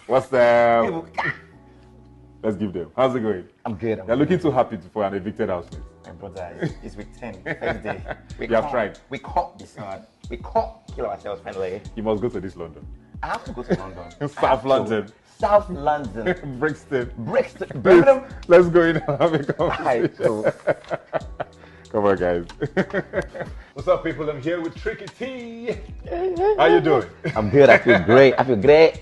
What's the? Let's give them. How's it going? I'm good. You're looking too happy for an evicted housemate. My brother, it's week 10, first day. You have tried. We caught this hard. We caught kill ourselves finally. You must go to this London. I have to go to London. South London. South London. Brixton. Brixton. Birmingham. Let's go in and have a conversation. Come on, guys. What's up, people? I'm here with Trikytee. How you doing? I'm good. I feel great. I feel great.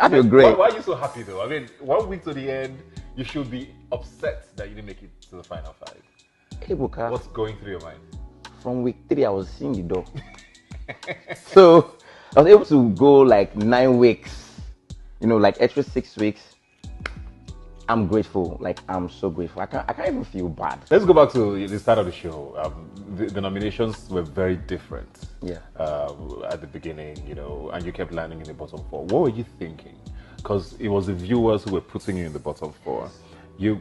I feel great. Why are you so happy, though? I mean, 1 week to the end, you should be upset that you didn't make it to the final five. Hey, Buka. What's going through your mind? From week 3, I was seeing the door. So I was able to go like 9 weeks, like extra 6 weeks. I'm grateful. Like, I'm so grateful. I can't even feel bad. Let's go back to the start of the show. The nominations were very different. Yeah. At the beginning, and you kept landing in the bottom 4. What were you thinking? Because it was the viewers who were putting you in the bottom 4.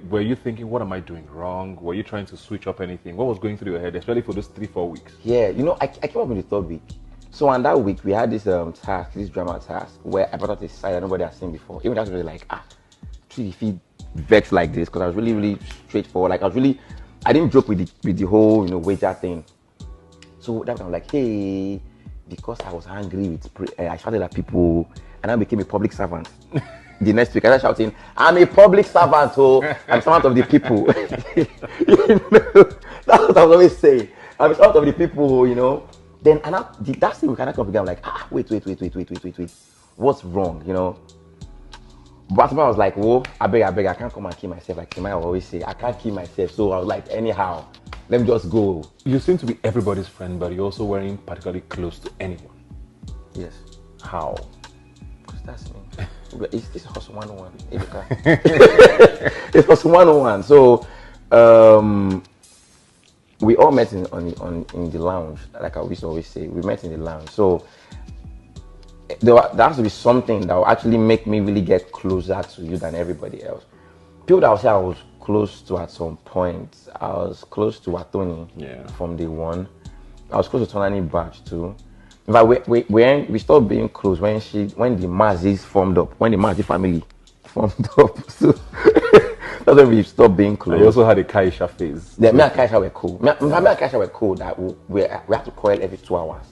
Were you thinking, what am I doing wrong? Were you trying to switch up anything? What was going through your head, especially for those 3-4 weeks? Yeah, I came up in the 3rd week. So on that week, we had this this drama task, where I brought out a side that nobody had seen before. Even that was really like, if he vexed like this, because I was really, really straightforward. Like, I didn't joke with the whole, wager thing. So that time I'm like, hey, because I was angry I shouted at people, and I became a public servant. The next week, I started shouting, I'm a public servant, I'm servant of the people. That's what I was always saying. I'm a servant of the people, Then, that thing we kind of come together, I'm like, wait. What's wrong, But I was like, whoa, I beg, I can't come and kill myself. Like Timaya will always say, I can't kill myself. So I was like, anyhow, let me just go. You seem to be everybody's friend, but you also weren't particularly close to anyone. Yes. How? Because that's me. It's Hustle 101. It's Hustle 101. So, we all met in the lounge, like I used to always say. We met in the lounge. So, there has to be something that will actually make me really get closer to you than everybody else. People that I would say I was close to at some point. I was close to Atoni from day one. I was close to Tonani Batch too. In fact, we stopped being close when the Mazis formed up, when the Mazi family formed up. So that's when we stopped being close. You also had a Kaisha phase. Yeah, me and Kaisha were cool. Me and Kaisha were cool that we have to quarrel every 2 hours.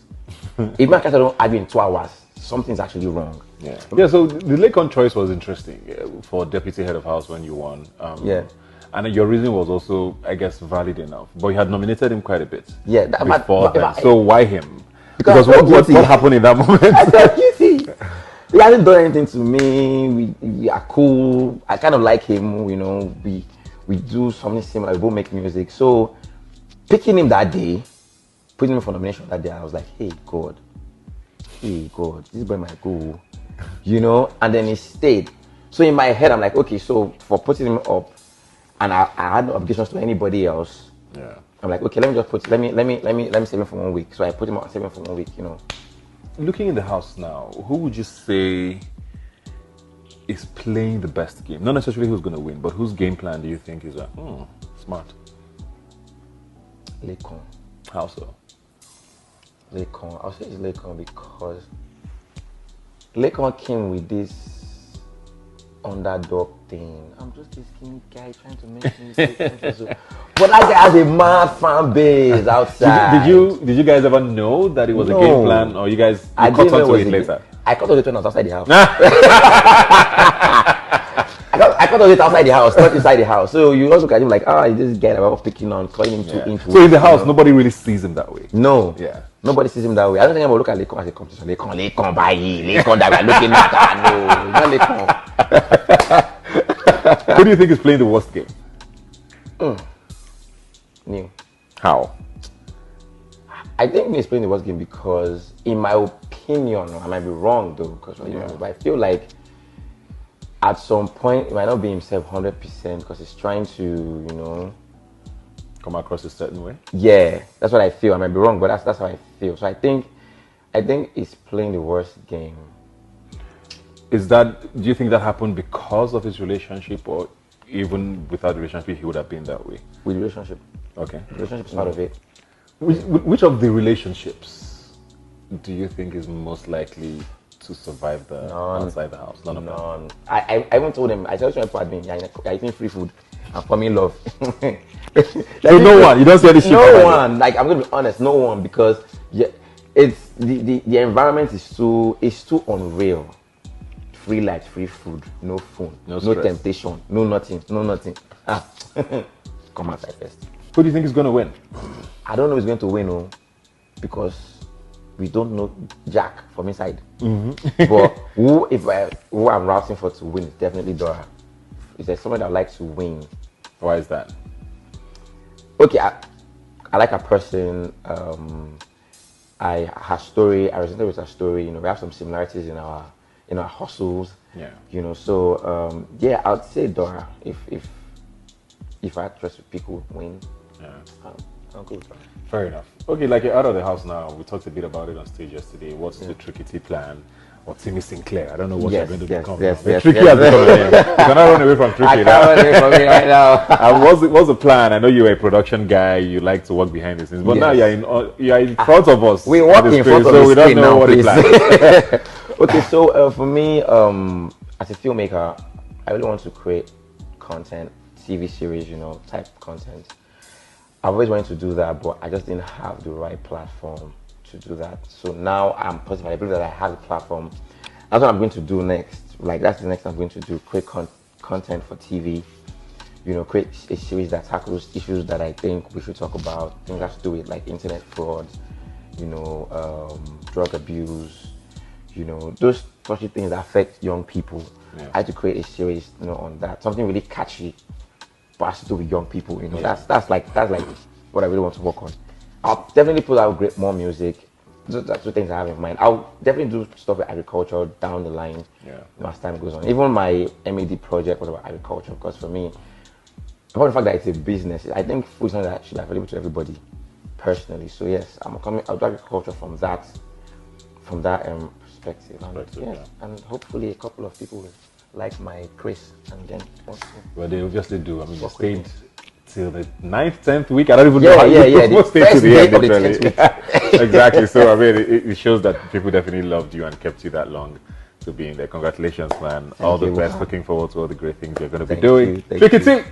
If me and Kaisha don't argue in 2 hours, something's actually wrong. Yeah. So the Lakon choice was interesting for deputy head of house when you won. And your reason was also, I guess, valid enough. But you had nominated him quite a bit. Yeah. So why him? Because what happened in that moment? I said, he hasn't done anything to me. We are cool. I kind of like him. We do something similar. We both make music. So picking him that day, putting him for nomination that day, I was like, hey God, this boy might go, and then he stayed. So in my head, I'm like, okay, so for putting him up, and I had no obligations to anybody else. Yeah. I'm like, okay, let me save him for 1 week. So I put him on, save him for 1 week, Looking in the house now, who would you say is playing the best game? Not necessarily who's going to win, but whose game plan do you think is smart? Lakon. How so? Lakon. I'll say it's Lakon because Lakon came with this underdog thing. I'm just a skinny guy trying to make music. But that guy has a mad fan base outside. Did you guys ever know that it was a game plan, or you guys caught onto it later? I caught on it when I was outside the house. I caught on it outside the house, not inside the house. So you also catch him like, this guy that was picking on, calling him 2 inch. So in the house, nobody really sees him that way. No. Yeah. Nobody sees him that way. I don't think I'm going to look at Lakon as a competition. Lakon by Lakon that we're looking at. No, not Lakon. Who do you think is playing the worst game? New. How? I think New is playing the worst game because, in my opinion, I might be wrong though, but I feel like at some point he might not be himself 100% because he's trying to, come across a certain way. Yeah, that's what I feel. I might be wrong, but that's how I feel. So I think he's playing the worst game. Do you think that happened because of his relationship, or even without the relationship he would have been that way? With the relationship. Okay. The relationship's part of it. Which of the relationships do you think is most likely to survive the outside the house? None of them. I even told them, I told my partner, you're eating free food and for me love. So no one, you don't see any shit. No one, like I'm gonna be honest, no one, because it's the environment is too unreal. Free light, free food, no phone, no temptation, no nothing. Come outside first. Who do you think is gonna win? I don't know who's going to win, because we don't know Jack from inside. But who I'm routing for to win is definitely Dora. Is there someone that would like to win? Why is that? Okay, I like a person. Her story, I resonate with her story. We have some similarities in our hustles. Yeah. So I'd say Dora. If I had trust with people win. Yeah. I'll go with Dora. Fair enough. Okay, like you're out of the house now. We talked a bit about it on stage yesterday. What's the Trikytee plan? Or Timmy Sinclair? I don't know what you're going to become. Tricky has become a name. You cannot run away from Tricky. I can't run away from it right now. And what's the plan? I know you're a production guy. You like to work behind the scenes, but now you're in front of us. We walk in front of the so we don't know now, what the plan is. Okay, so for me, as a filmmaker, I really want to create content, TV series, type content. I've always wanted to do that, but I just didn't have the right platform to do that. So now I'm positive. I believe that I have a platform. That's what I'm going to do next. Like, that's the next thing I'm going to do. Create content for TV. Create a series that tackles issues that I think we should talk about. Things that have to do with like internet fraud, drug abuse, those touchy things that affect young people. Yeah. I had to create a series, on that. Something really catchy, but has to do with young people. That's like what I really want to work on. I'll definitely put out more music. That's two things I have in mind. I'll definitely do stuff with agriculture down the line. As time goes on. Even my MED project was about agriculture, because for me, apart from the fact that it's a business, I think food is something that should be available to everybody personally. So yes, I'll do agriculture from that perspective. And hopefully a couple of people will like my Chris and then well, they obviously do. I mean, you stayed till the 9th, 10th week. I don't even know how you stayed to the end, literally. Exactly. So I mean, it shows that people definitely loved you and kept you that long to be in there. Congratulations, man. All the best. Looking forward to all the great things you're going to be doing. Trikytee.